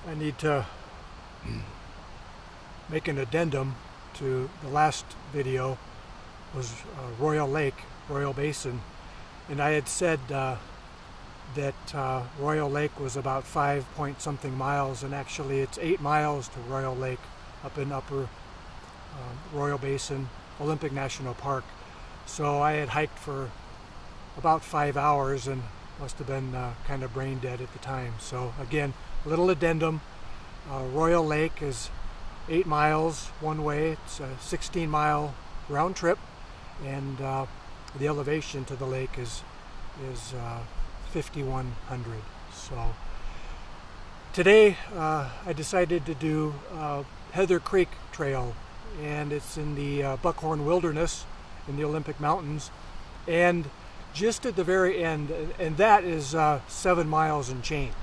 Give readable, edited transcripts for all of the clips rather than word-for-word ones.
I need to make an addendum to the last video. Was Royal Basin, and I had said that Royal Lake was about 5 point something miles, and actually it's 8 miles to Royal Lake up in Upper Royal Basin Olympic National Park. So I had hiked for about 5 hours and must have been kind of brain dead at the time. So again, a little addendum. Royal Lake is 8 miles one way. It's a 16-mile round trip, and the elevation to the lake is 5,100. So today I decided to do Heather Creek Trail, and it's in the Buckhorn Wilderness in the Olympic Mountains, and just at the very end, and that is 7 miles and change.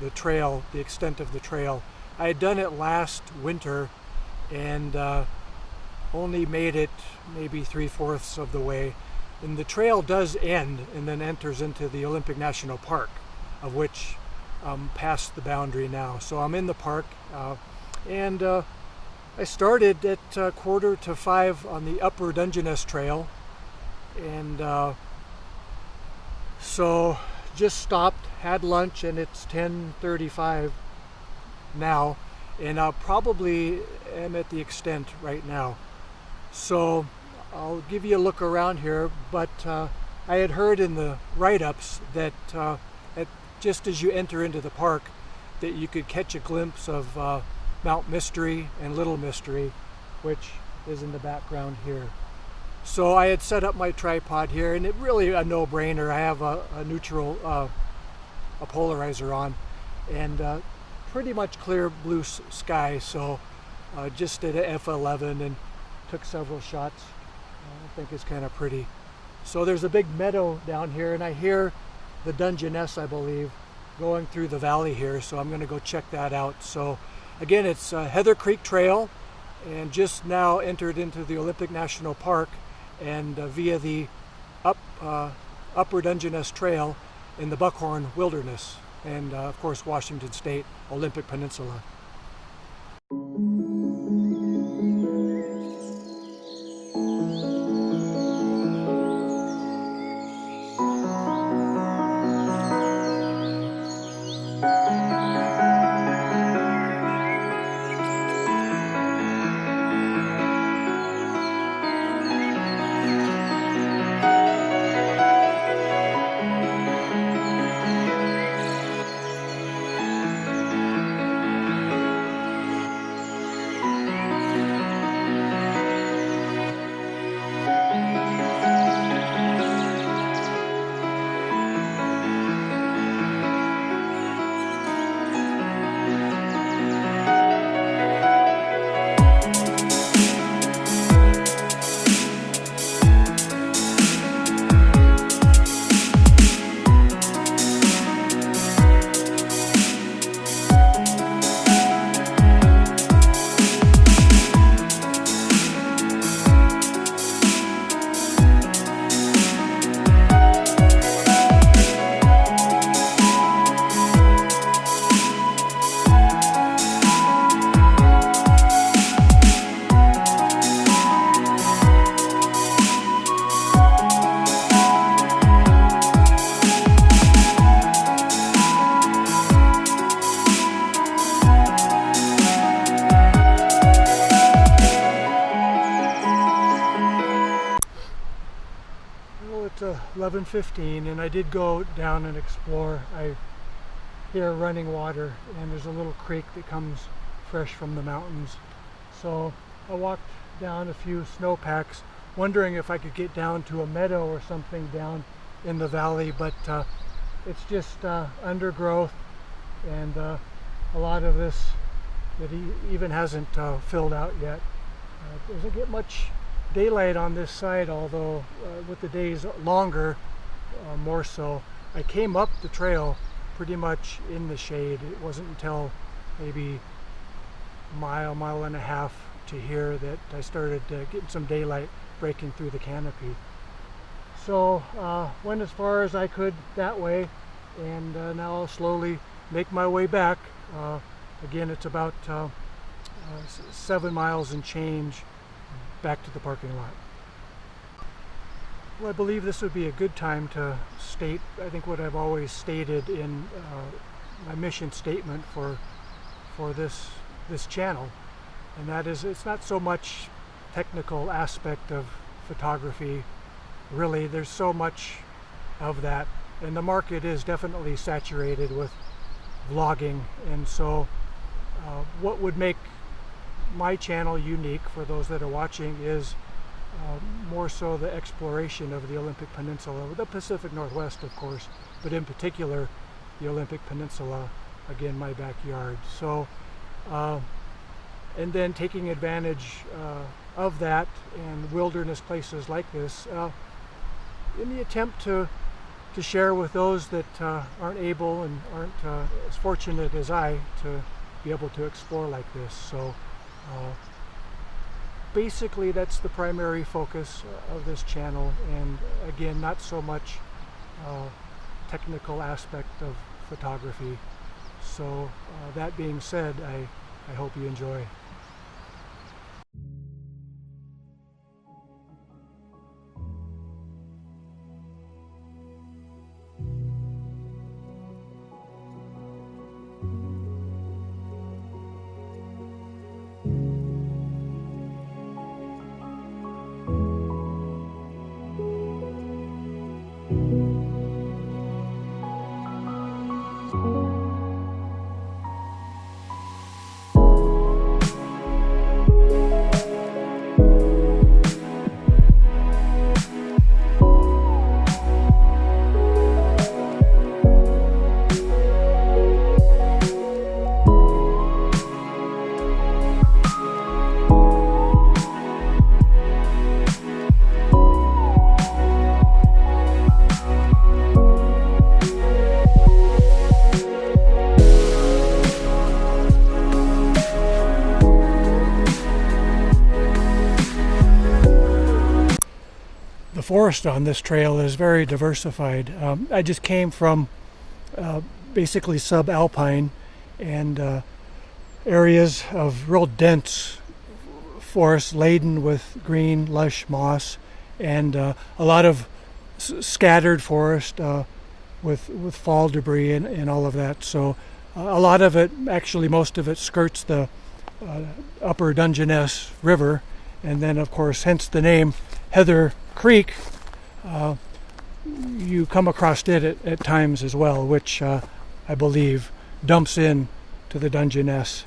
The trail, the extent of the trail. I had done it last winter and only made it maybe 3/4 of the way. And the trail does end and then enters into the Olympic National Park, of which I'm past the boundary now. So I'm in the park, and I started at 4:45 on the Upper Dungeness Trail, and so just stopped, had lunch, and it's 10:35 now, and I probably am at the extent right now. So I'll give you a look around here, but I had heard in the write-ups that just as you enter into the park that you could catch a glimpse of Mount Mystery and Little Mystery, which is in the background here. So I had set up my tripod here, and it really a no-brainer. I have a neutral a polarizer on, and pretty much clear blue sky. So just did a f11 and took several shots. I think it's kind of pretty. So there's a big meadow down here, and I hear the Dungeness, I believe, going through the valley here. So I'm going to go check that out. So again, it's Heather Creek Trail, and just now entered into the Olympic National Park, and via the Upper Dungeness Trail in the Buckhorn Wilderness, and of course Washington State Olympic Peninsula. 11:15, and I did go down and explore. I hear running water, and there's a little creek that comes fresh from the mountains. So I walked down a few snowpacks, wondering if I could get down to a meadow or something down in the valley, but it's just undergrowth, and a lot of this that even hasn't filled out yet. Doesn't get much daylight on this side, although with the days longer, more so. I came up the trail pretty much in the shade. It wasn't until maybe mile and a half to here that I started getting some daylight breaking through the canopy. So went as far as I could that way, and now I'll slowly make my way back. Again, it's about 7 miles and change back to the parking lot. Well, I believe this would be a good time to state, I think, what I've always stated in my mission statement for this channel, and that is, it's not so much technical aspect of photography. Really, there's so much of that, and the market is definitely saturated with vlogging, and so what would make my channel unique for those that are watching is more so the exploration of the Olympic Peninsula, the Pacific Northwest, of course, but in particular the Olympic Peninsula, again, my backyard. So and then taking advantage of that and wilderness places like this in the attempt to share with those that aren't able and aren't as fortunate as I to be able to explore like this. So basically that's the primary focus of this channel, and again, not so much technical aspect of photography. So that being said, I hope you enjoy. The forest on this trail is very diversified. I just came from basically subalpine and areas of real dense forest laden with green, lush moss, and a lot of scattered forest with fall debris and all of that. So a lot of it, actually most of it, skirts the Upper Dungeness River, and then of course, hence the name Heather Creek. You come across it at times as well, which I believe dumps in to the Dungeness.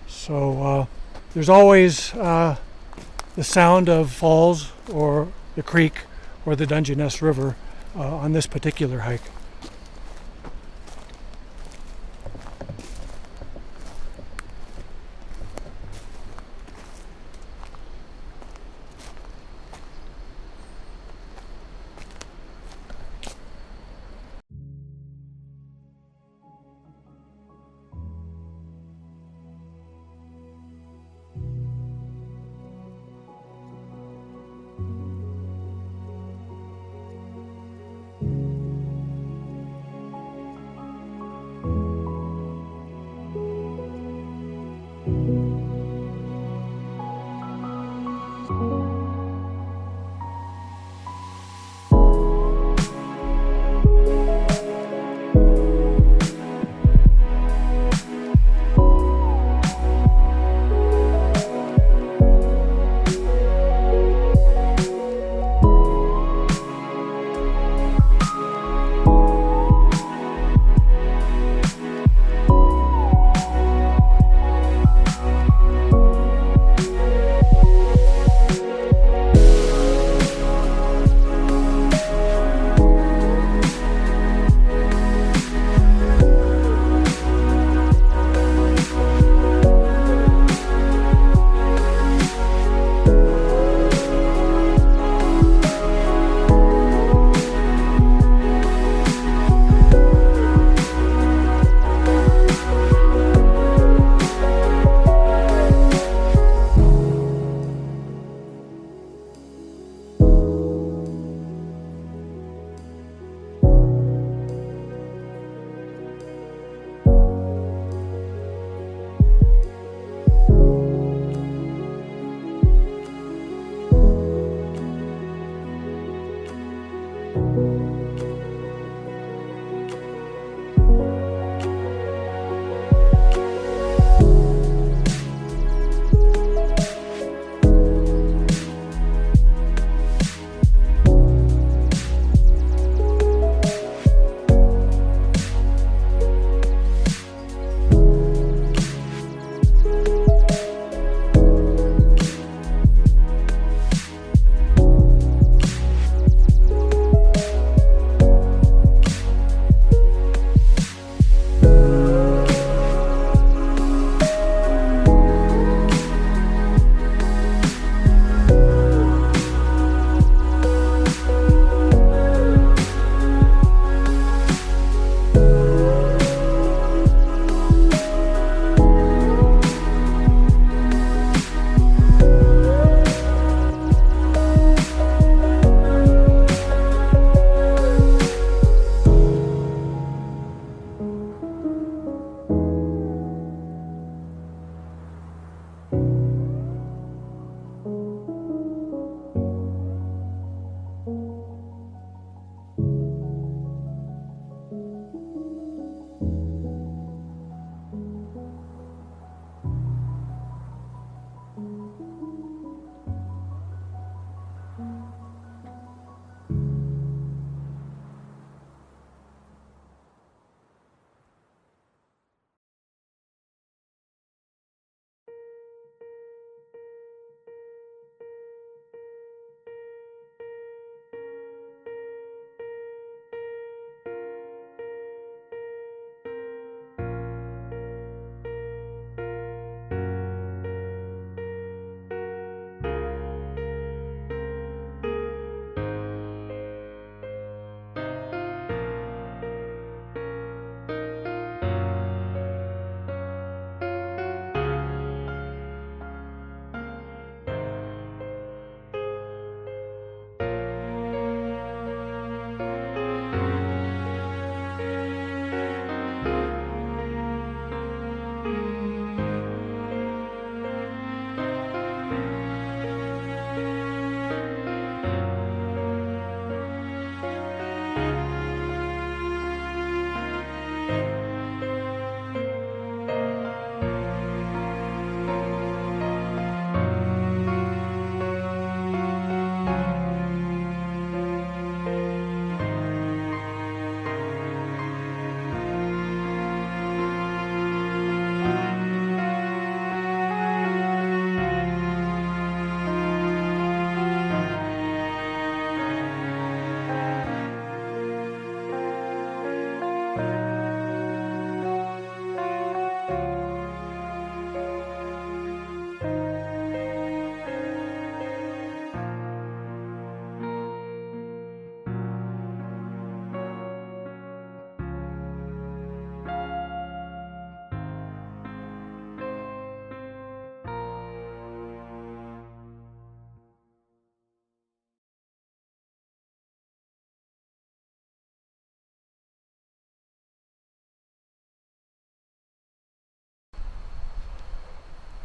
So there's always the sound of falls or the creek or the Dungeness River on this particular hike.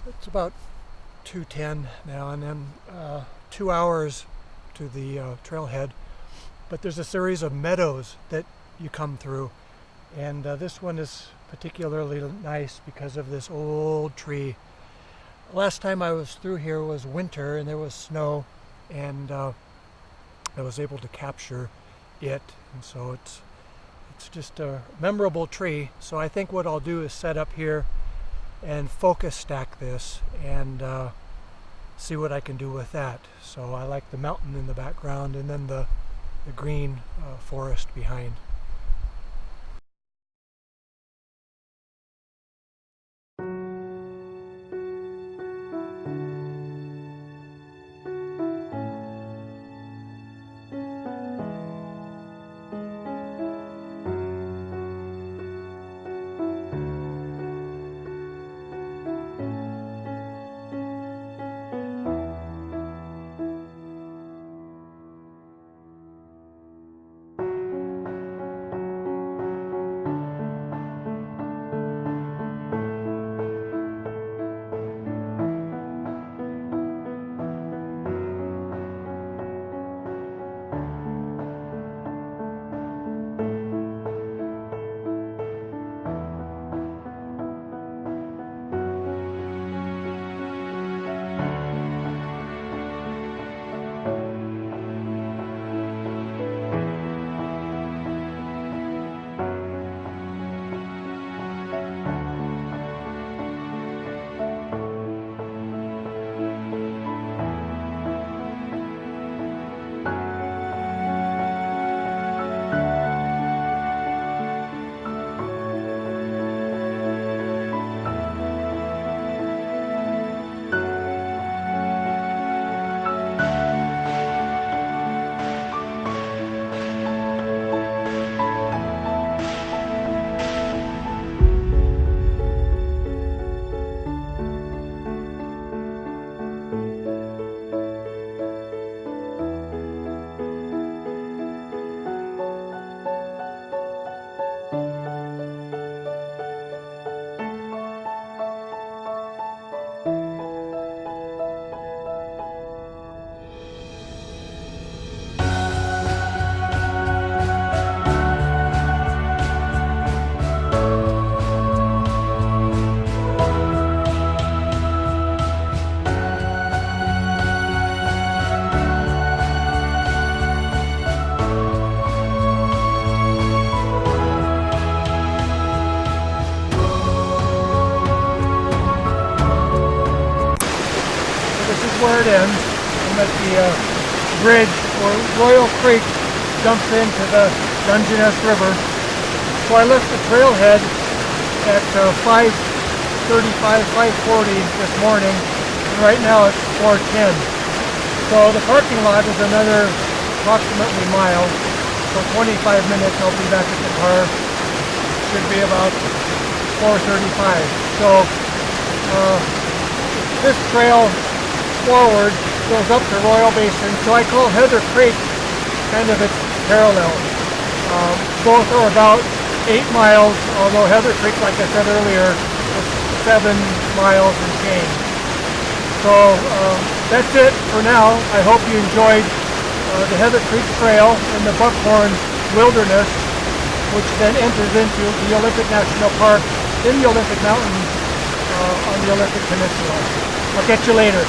It's about 2:10 now, and then 2 hours to the trailhead. But there's a series of meadows that you come through, and this one is particularly nice because of this old tree. Last time I was through here was winter, and there was snow, and I was able to capture it, and so it's just a memorable tree. So I think what I'll do is set up here and focus stack this and see what I can do with that. So I like the mountain in the background and then the green forest behind. Where it ends. I'm at the bridge where Royal Creek dumps into the Dungeness River. So I left the trailhead at 5:35, 5:40 this morning, and right now it's 4:10. So the parking lot is another approximately mile. So 25 minutes I'll be back at the car. Should be about 4:35. So this trail forward goes up to Royal Basin, so I call Heather Creek kind of its parallel. Both are about 8 miles, although Heather Creek, like I said earlier, is 7 miles and change. So that's it for now. I hope you enjoyed the Heather Creek Trail and the Buckhorn Wilderness, which then enters into the Olympic National Park in the Olympic Mountains on the Olympic Peninsula. I'll catch you later.